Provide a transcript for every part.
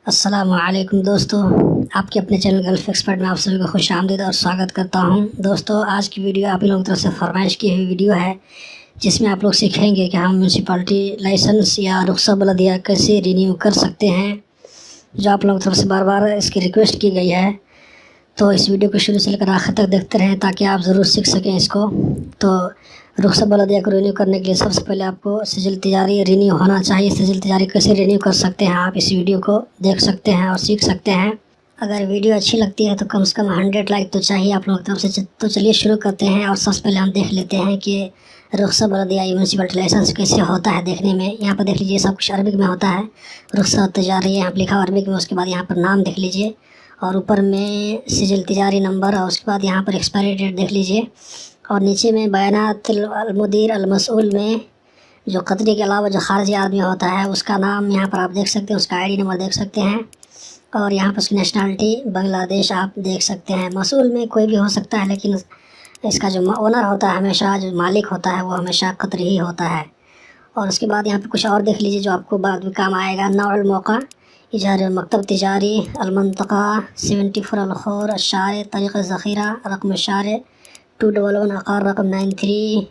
अस्सलामुअलैकुम दोस्तों, आपके अपने चैनल गल्फ़ एक्सपर्ट में आप सभी को खुश आमदीद और स्वागत करता हूं। दोस्तों, आज की वीडियो आप लोगों की तरफ से फरमाइश की हुई वीडियो है, जिसमें आप लोग सीखेंगे कि हम म्यूनसिपालिटी लाइसेंस या रुख़्सत बलदिया कैसे रिन्यू कर सकते हैं, जो आप लोगों की तरफ से बार बार इसकी रिक्वेस्ट की गई है। तो इस वीडियो को शुरू से लेकर आखिर तक देखते रहें ताकि आप ज़रूर सीख सकें इसको। तो रुख़्सत बलदिया को रिन्यू करने के लिए सबसे पहले आपको सिजिल तिजारी रिन्यू होना चाहिए। सिजिल तिजारी कैसे रिन्यू कर सकते हैं, आप इस वीडियो को देख सकते हैं और सीख सकते हैं। अगर वीडियो अच्छी लगती है तो कम से कम 100 लाइक तो चाहिए आप लोगों की तरफ से। तो चलिए शुरू करते हैं और सबसे पहले हम देख लेते हैं कि रुख़्सत बलदिया म्यूनसिपलिटी लाइसेंस कैसे होता है देखने में। यहाँ पर देख लीजिए, सब कुछ अरबिक में होता है। रुख़्सत तिजारी यहाँ पर लिखा हुआ अरबिक में, उसके बाद यहाँ पर नाम देख लीजिए और ऊपर में सिजिल तिजारी नंबर और उसके बाद यहाँ पर एक्सपायरी डेट देख लीजिए। और नीचे में बयानातुल मुदीर अल मसऊल में जो कतरी के अलावा जो खारजी आदमी होता है उसका नाम यहाँ पर आप देख सकते हैं, उसका आईडी नंबर देख सकते हैं। और यहाँ पर उसकी नेशनलिटी बांग्लादेश आप देख सकते हैं। मसऊल में कोई भी हो सकता है, लेकिन इसका जो ओनर होता है, हमेशा जो मालिक होता है, वो हमेशा कतरी ही होता है। और उसके बाद यहाँ पर कुछ और देख लीजिए जो आपको बाद में काम आएगा। नौअल मौका इजहार मकतब तिजारी अलमंतका 74 अलखोर अशार तरीक़ ज़ख़ीरा रकम शार 211 आकार रकम 93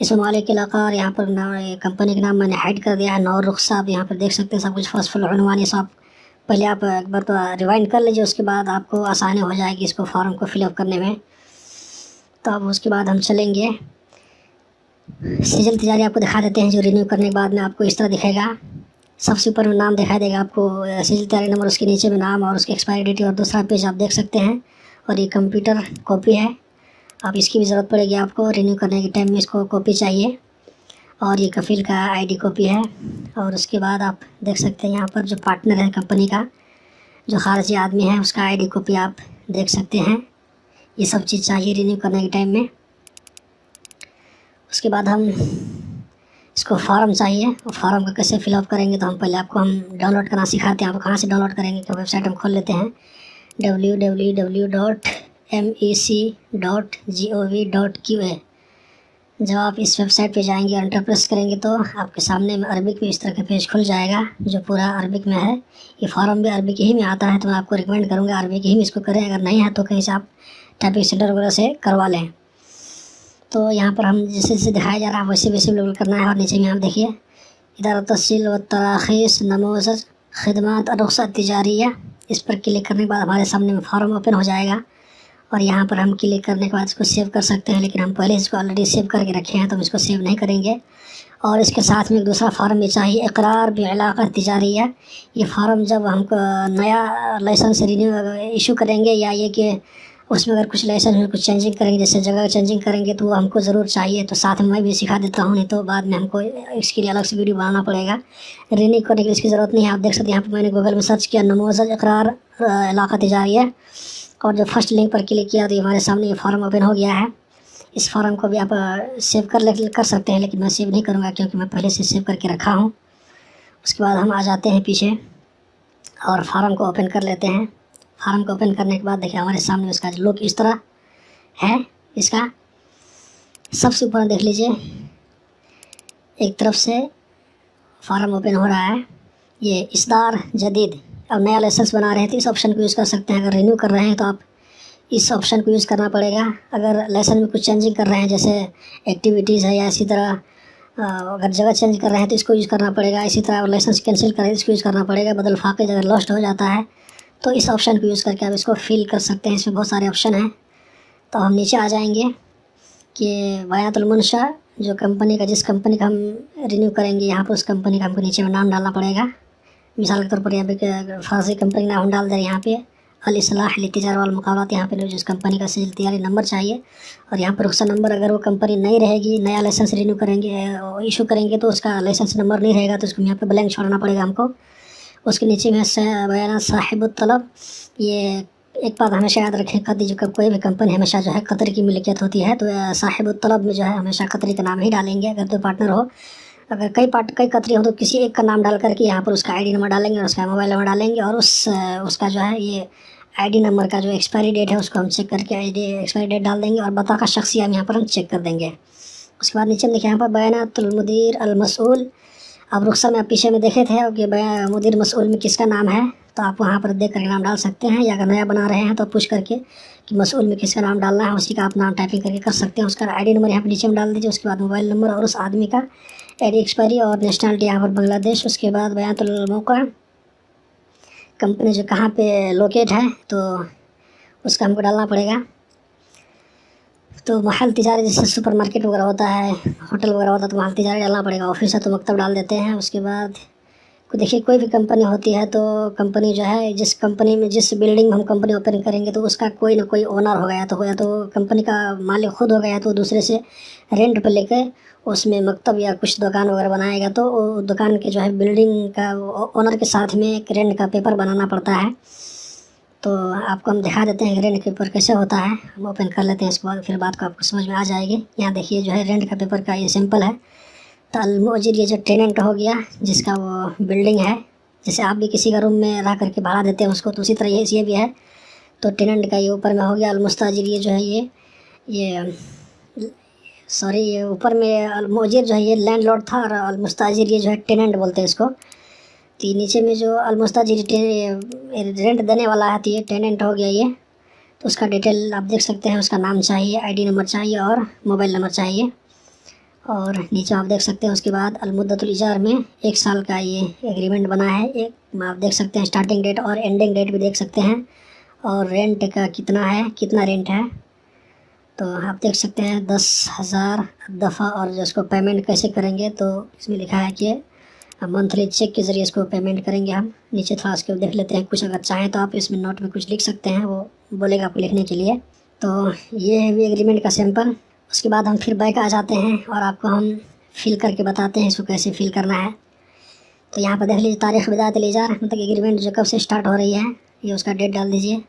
इस मालिक के आकार। यहाँ पर कंपनी का नाम मैंने हाइड कर दिया है। नौ रुख़्सत आप यहाँ पर देख सकते हैं, सब कुछ फसफुल उन्वान। ये सब पहले आप एक बार तो रिवाइंड कर लीजिए, उसके बाद आपको आसानी हो जाएगी इसको फॉर्म को फिलअप करने में। तो अब उसके बाद हम चलेंगे, सिजिल तिजारी आपको दिखा देते हैं जो रिन्यू करने के बाद में आपको इस तरह दिखेगा। सबसे ऊपर में नाम दिखाई देगा आपको, सिजिल तिजारी नंबर, उसके नीचे में नाम और उसकी एक्सपायरी डेट और दूसरा पेज आप देख सकते हैं। और ये कंप्यूटर कॉपी है, अब इसकी भी ज़रूरत पड़ेगी आपको रिन्यू करने के टाइम में, इसको कॉपी चाहिए। और ये कफ़ील का आईडी कॉपी है। और उसके बाद आप देख सकते हैं यहाँ पर जो पार्टनर है कंपनी का, जो खारजी आदमी है, उसका आईडी कॉपी आप देख सकते हैं। ये सब चीज़ चाहिए रिन्यू करने के टाइम में। उसके बाद हम इसको फॉर्म चाहिए, और फॉर्म को कैसे फिलअप करेंगे तो हम पहले आपको हम डाउनलोड करना सिखाते हैं। आप कहाँ से डाउनलोड करेंगे कि वेबसाइट हम खोल लेते हैं www.mec.gov.qa। जब आप इस वेबसाइट पे जाएंगे और एंटर प्रेस करेंगे तो आपके सामने में अरबिक में इस तरह का पेज खुल जाएगा, जो पूरा अरबिक में है। ये फॉर्म भी अरबिक ही में आता है, तो मैं आपको रिकमेंड करूँगा अरबिक ही में इसको करें। अगर नहीं है तो कहीं से आप टाइपिंग सेंटर वगैरह से करवा लें। तो यहाँ पर हम जैसे जैसे दिखाया जा रहा है वैसे वैसे लेवल करना है। और नीचे में हम देखिए इधर तस्सील व तराखीस नमूज़ज खिदमत रुख़्सत तिजारिया, इस पर क्लिक करने के बाद हमारे सामने में फॉर्म ओपन हो जाएगा। और यहाँ पर हम क्लिक करने के बाद इसको सेव कर सकते हैं, लेकिन हम पहले इसको ऑलरेडी सेव करके रखे हैं तो हम इसको सेव नहीं करेंगे। और इसके साथ में एक दूसरा फॉर्म भी चाहिए, इकरार बिइलाक़ा तिजारिया। ये फॉर्म जब हमको नया लाइसेंस रिन्यू इशू करेंगे, या ये कि उसमें अगर कुछ लाइसेंस में कुछ चेंजिंग करेंगे, जैसे जगह चेंजिंग करेंगे, तो वो हमको ज़रूर चाहिए। तो साथ में मैं भी सिखा देता हूँ, नहीं तो बाद में हमको इसके लिए अलग से वीडियो बनाना पड़ेगा। रिन्यू करने के लिए इसकी ज़रूरत नहीं है। आप देख सकते हैं यहाँ पर मैंने गूगल में सर्च किया नमूज़ज इकरार इलाक़ा तिजारिया, और जो फर्स्ट लिंक पर क्लिक किया तो हमारे सामने ये फॉर्म ओपन हो गया है। इस फॉर्म को भी आप सेव कर सकते हैं, लेकिन मैं सेव नहीं करूँगा क्योंकि मैं पहले से सेव करके रखा हूँ। उसके बाद हम आ जाते हैं पीछे और फॉर्म को ओपन कर लेते हैं। फॉर्म को ओपन करने के बाद देखिए हमारे सामने उसका लुक इस तरह है। इसका सबसे ऊपर देख लीजिए, एक तरफ से फॉर्म ओपन हो रहा है। ये इस्दार जदीद, अब नया लाइसेंस बना रहे हैं तो इस ऑप्शन को यूज़ कर सकते हैं। अगर रिन्यू कर रहे हैं तो आप इस ऑप्शन को यूज़ करना पड़ेगा। अगर लाइसेंस में कुछ चेंजिंग कर रहे हैं, जैसे एक्टिविटीज़ है या इसी तरह अगर जगह चेंज कर रहे हैं तो इसको यूज़ करना पड़ेगा। इसी तरह लाइसेंस कैंसिल कर रहे हैं इसको यूज़ करना पड़ेगा। बदल फाक़िद अगर लॉस्ट हो जाता है तो इस ऑप्शन को यूज़ करके आप इसको फिल कर सकते हैं। इसमें बहुत सारे ऑप्शन हैं। तो हम नीचे आ जाएंगे कि बयानातुल मुनशा, जो कंपनी का, जिस कंपनी का हम रिन्यू करेंगे, यहाँ पर उस कंपनी का हमको नीचे में नाम डालना पड़ेगा। मिसाल के तौर पर यहाँ पे फारसी कंपनी का नाम डाल दे, यहाँ पे अल इस्लाह लितिजारा वल मुक़ावलात, यहाँ पे जिस कंपनी का सिजिल तिजारी नंबर चाहिए। और यहाँ पर रुख़्सत नंबर, अगर वो कंपनी नहीं रहेगी, नया लाइसेंस रिन्यू करेंगे इशू करेंगे तो उसका लाइसेंस नंबर नहीं रहेगा, तो उसको यहाँ पे ब्लैंक छोड़ना पड़ेगा हमको। उसके नीचे में बयान साहिबुत तलब। ये एक बात हमेशा याद रखें, कभी जो कोई भी कंपनी हमेशा जो है कतर की मिल्कियत होती है, तो साहिबुत तलब में जो है हमेशा कतरी का नाम ही डालेंगे। अगर दो पार्टनर हो, अगर कई कतरी हो तो किसी एक का नाम डाल करके यहाँ पर उसका आईडी नंबर डालेंगे और उसका मोबाइल नंबर डालेंगे। और उसका जो है ये आईडी नंबर का जो एक्सपायरी डेट है उसको हम चेक करके आईडी एक्सपायरी डेट डाल देंगे, और बता का शख्सियत यहाँ पर हम चेक कर देंगे। उसके बाद नीचे में देखिए यहाँ पर बयानातुल मुदीर अल मसऊल। अब रुख़्सत में आप पीछे में देखे थे कि मुदीर मसऊल में किसका नाम है, तो आप वहाँ पर देख कर नाम डाल सकते हैं, या अगर नया बना रहे हैं तो पूछ करके कि मसूल में किसका नाम डालना है, उसी का आप नाम टाइपिंग करके कर सकते हैं। उसका आईडी नंबर यहाँ पर नीचे में डाल दीजिए, उसके बाद मोबाइल नंबर और उस आदमी का आईडी एक्सपायरी और नेशनलिटी यहाँ पर बांग्लादेश। उसके बाद बयानुल मौका, कंपनी जो कहाँ पे लोकेट है तो उसका हमको डालना पड़ेगा। तो महल तिजारी जैसे सुपर मार्केट वगैरह होता है, होटल वगैरह होता है तो महल तिजारी डालना पड़ेगा। ऑफिस है तो मकतब डाल देते हैं। उसके बाद देखिए कोई भी कंपनी होती है तो कंपनी जो है जिस कंपनी में जिस बिल्डिंग में हम कंपनी ओपन करेंगे तो उसका कोई ना कोई ओनर होगा, या तो कंपनी का मालिक खुद होगा, या तो दूसरे से रेंट पर लेकर उसमें मकतब या कुछ दुकान वगैरह बनाएगा तो वो दुकान के जो है बिल्डिंग का ओनर के साथ में एक रेंट का पेपर बनाना पड़ता है। तो आपको हम दिखा देते हैं रेंट का पेपर कैसे होता है। हम ओपन कर लेते हैं, इसके बाद फिर बात को आपको समझ में आ जाएगी। यहाँ देखिए जो है रेंट का पेपर का ये सिंपल है। तो अल-मुअजिर ये जो टेनेंट हो गया जिसका वो बिल्डिंग है, जैसे आप भी किसी का रूम में रह करके भाड़ा देते हैं उसको, तो उसी तरह ये भी है। तो टेनेंट का ये ऊपर में हो गया। अल-मुस्ताजिर ये जो है ये ऊपर में अल-मुअजिर जो है ये लैंडलॉर्ड था, और अल-मुस्ताजिर ये जो है टेनेंट बोलते हैं इसको। तो नीचे में जो अल-मुस्ताजिर रेंट देने वाला है तो ये टेनेंट हो गया ये। तो उसका डिटेल आप देख सकते हैं, उसका नाम चाहिए, आईडी नंबर चाहिए और मोबाइल नंबर चाहिए। और नीचे आप देख सकते हैं उसके बाद अल-मुद्दतुल इजार में 1 साल का ये एग्रीमेंट बना है। एक आप देख सकते हैं स्टार्टिंग डेट और एंडिंग डेट भी देख सकते हैं, और रेंट का कितना है, कितना रेंट है तो आप देख सकते हैं 10,000 दफ़ा। और जो इसको पेमेंट कैसे करेंगे तो इसमें लिखा है कि मंथली चेक के ज़रिए इसको पेमेंट करेंगे हम। नीचे थोड़ा इसको देख लेते हैं, कुछ अगर चाहें तो आप इसमें नोट में कुछ लिख सकते हैं, वो बोलेगा आपको लिखने के लिए। तो ये है भी एग्रीमेंट का सैंपल। उसके बाद हम फिर बैक आ जाते हैं और आपको हम फिल करके बताते हैं इसको कैसे फिल करना है। तो यहाँ पर देख लीजिए तारीख़ बिदाअतुल इजार, मतलब एग्रीमेंट जो कब से स्टार्ट हो रही है ये उसका डेट डाल दीजिए।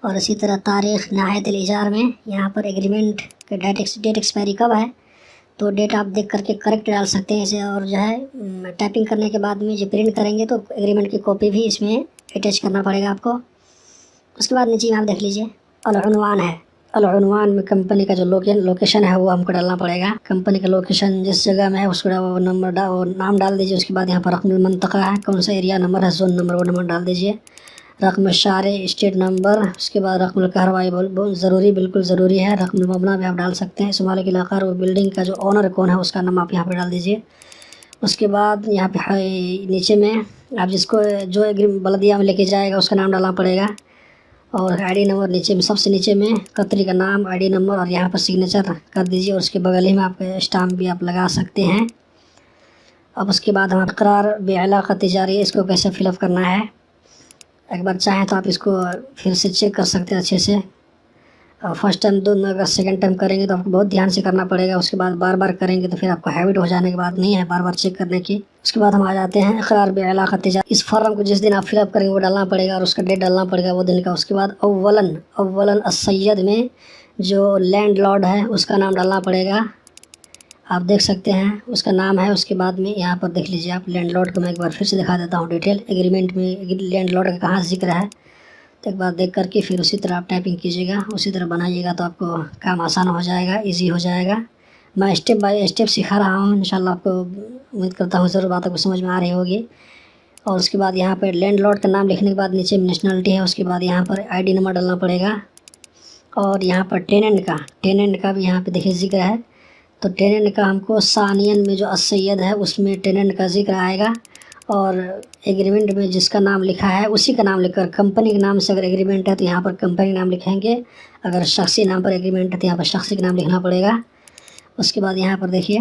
और इसी तरह तारीख़ नहायतुल इजार में यहाँ पर एग्रीमेंट का डेट एक्सपायरी कब है तो डेट आप देख करके करेक्ट डाल सकते हैं इसे। और जो है टाइपिंग करने के बाद में जो प्रिंट करेंगे तो एग्रीमेंट की कॉपी भी इसमें अटैच करना पड़ेगा आपको। उसके बाद नीचे आप देख लीजिए अल-उन्वान है। अल-उन्वान में कंपनी का जो लोकेशन है वो हमको डालना पड़ेगा। कंपनी का लोकेशन जिस जगह में है उसको वो नाम डाल दीजिए। उसके बाद यहाँ पर रकमुल मंतका है, कौन सा एरिया नंबर है, जोन नंबर, वो नंबर डाल दीजिए। रकम शारे, स्टेट नंबर, उसके बाद रकमुल कहरवाई बहुत ज़रूरी, बिल्कुल ज़रूरी है। रकमुल मबना भी आप डाल सकते हैं। शुमाली इलाक़ा वो बिल्डिंग का जो ओनर कौन है उसका नाम आप यहाँ पर डाल दीजिए। उसके बाद यहाँ पे नीचे में आप जिसको जो बलदिया में लेके जाएगा उसका नाम डालना पड़ेगा। और आईडी नंबर नीचे में, सबसे नीचे में कतरी का नाम, आईडी नंबर और यहाँ पर सिग्नेचर कर दीजिए। और उसके बगल ही में आप स्टाम्प भी आप लगा सकते हैं। अब उसके बाद हम इक़रार बिइलाक़ा तिजारी, इसको कैसे फिलअप करना है एक बार चाहें तो आप इसको फिर से चेक कर सकते हैं अच्छे से। फर्स्ट टाइम अगर सेकंड टाइम करेंगे तो आपको बहुत ध्यान से करना पड़ेगा। उसके बाद बार बार करेंगे तो फिर आपको हैबिट हो जाने के बाद नहीं है बार बार चेक करने की। उसके बाद हम आ जाते हैं इक़रार बिइलाक़ा तिजारी। इस फॉर्म को जिस दिन आप फिलअप करेंगे वो डालना पड़ेगा और उसका डेट डालना पड़ेगा वो दिन का। उसके बाद अव्वलन अस्सय्यद में जो लैंडलॉर्ड है उसका नाम डालना पड़ेगा, आप देख सकते हैं उसका नाम है। उसके बाद में यहाँ पर देख लीजिए आप लैंडलॉर्ड को मैं एक बार फिर से दिखा देता हूँ डिटेल। एग्रीमेंट में लैंडलॉर्ड का कहाँ जिक्र है तो एक बार देख करके फिर उसी तरह आप टाइपिंग कीजिएगा, उसी तरह बनाइएगा तो आपको काम आसान हो जाएगा, इजी हो जाएगा। मैं स्टेप बाय स्टेप सिखा रहा हूँ, इंशाल्लाह आपको उम्मीद करता हूँ ज़रूर बात आपको समझ में आ रही होगी। और उसके बाद यहाँ पर लैंडलॉर्ड का नाम लिखने के बाद नीचे में नेशनलिटी है, उसके बाद यहाँ पर आईडी नंबर डालना पड़ेगा। और यहाँ पर टेनेंट का भी यहाँ पर देखिए जिक्र है। तो टेनेंट का हमको सानियन में जो अस्सय्यद है उसमें टेनेंट का जिक्र आएगा। और एग्रीमेंट में जिसका नाम लिखा है उसी का नाम लिखकर, कंपनी के नाम से अगर एग्रीमेंट है तो यहाँ पर कंपनी नाम लिखेंगे, अगर शख्सी नाम पर एग्रीमेंट है तो यहाँ पर शख्सी का नाम लिखना पड़ेगा। उसके बाद यहाँ पर देखिए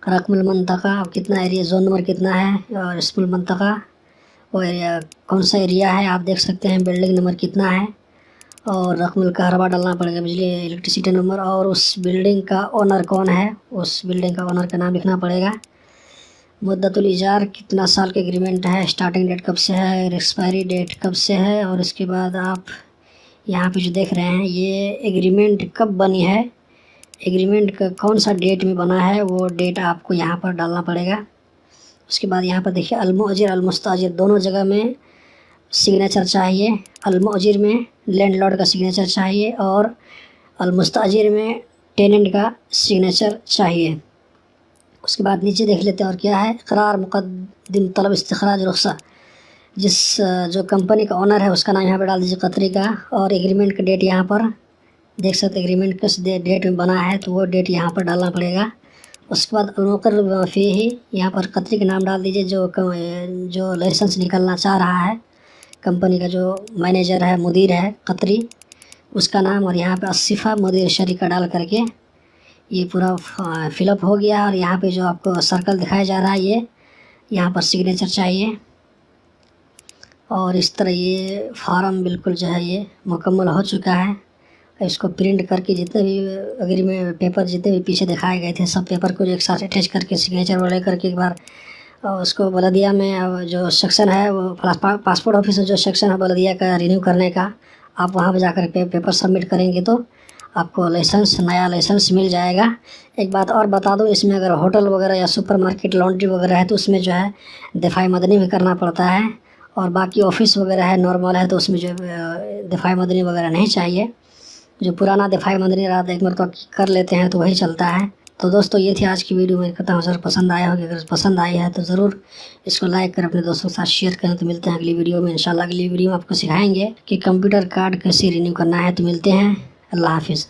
रकमुल मंतका, कितना एरिया, जोन नंबर कितना है, और इसमुल मंतका वो एरिया कौन सा एरिया है आप देख सकते हैं, बिल्डिंग नंबर कितना है, और रकमुल कहरबा डालना पड़ेगा, बिजली इलेक्ट्रिसिटी नंबर, और उस बिल्डिंग का ओनर कौन है उस बिल्डिंग का ओनर का नाम लिखना पड़ेगा। मुद्दतुल इजार कितना साल का एग्रीमेंट है, स्टार्टिंग डेट कब से है, एक्सपायरी डेट कब से है। और इसके बाद आप यहाँ पे जो देख रहे हैं ये एग्रीमेंट कब बनी है, एग्रीमेंट का कौन सा डेट में बना है वो डेट आपको यहाँ पर डालना पड़ेगा। उसके बाद यहाँ पर देखिए अल-मुअजिर अल-मुस्ताजिर दोनों जगह में सिग्नेचर चाहिए। अल-मुअजिर में लैंडलॉर्ड का सिग्नेचर चाहिए और अल-मुस्ताजिर में टेनेंट का सिग्नेचर चाहिए। उसके बाद नीचे देख लेते हैं और क्या है, इक़रार मुक़द्दिम तलब इस्तिख़राज रुख़्सा, जिस जो कंपनी का ओनर है उसका नाम यहाँ पर डाल दीजिए कतरी का, और एग्रीमेंट का डेट यहाँ पर देख सकते हैं एग्रीमेंट किस डेट में बना है, तो वो डेट यहाँ पर डालना पड़ेगा। उसके बाद ब्रोकर फ़ी ही यहाँ पर कतरी का नाम डाल दीजिए, जो लाइसेंस निकालना चाह रहा है कंपनी का, जो मैनेजर है मुदीर है कतरी उसका नाम, और यहाँ पे आसिफ़ा मुदीर शरीका डाल करके ये पूरा फिलअप हो गया। और यहाँ पे जो आपको सर्कल दिखाया जा रहा है ये यहाँ पर सिग्नेचर चाहिए, और इस तरह ये फार्म बिल्कुल जो है ये मुकम्मल हो चुका है। इसको प्रिंट करके जितने भी एग्रीमेंट पेपर जितने भी पीछे दिखाए गए थे सब पेपर को एक साथ अटैच करके सिग्नेचर वाले करके एक बार उसको बलदिया में जो सेक्शन है वो पासपोर्ट ऑफिस में जो सेक्शन है बलदिया का रिन्यू करने का, आप वहाँ पर जाकर पेपर सबमिट करेंगे तो आपको नया लाइसेंस मिल जाएगा। एक बात और बता दूं, इसमें अगर होटल वगैरह या सुपरमार्केट लॉन्ड्री वगैरह है तो उसमें जो है दफ़ाई मदनी भी करना पड़ता है, और बाकी ऑफिस वगैरह है नॉर्मल है तो उसमें जो दफ़ाई मदनी वगैरह नहीं चाहिए। जो पुराना दफ़ाई मदनी रात एक मरतबा कर लेते हैं तो वही चलता है। तो दोस्तों ये थी आज की वीडियो, मैं कहता हूँ सर पसंद आया होगी, अगर पसंद आई है तो ज़रूर इसको लाइक करें, अपने दोस्तों के साथ शेयर करें। तो मिलते हैं अगली वीडियो में इंशाल्लाह। अगली वीडियो में आपको सिखाएंगे कि कंप्यूटर कार्ड कैसे रिन्यू करना है। तो मिलते हैं, अल्लाह हाफिज़।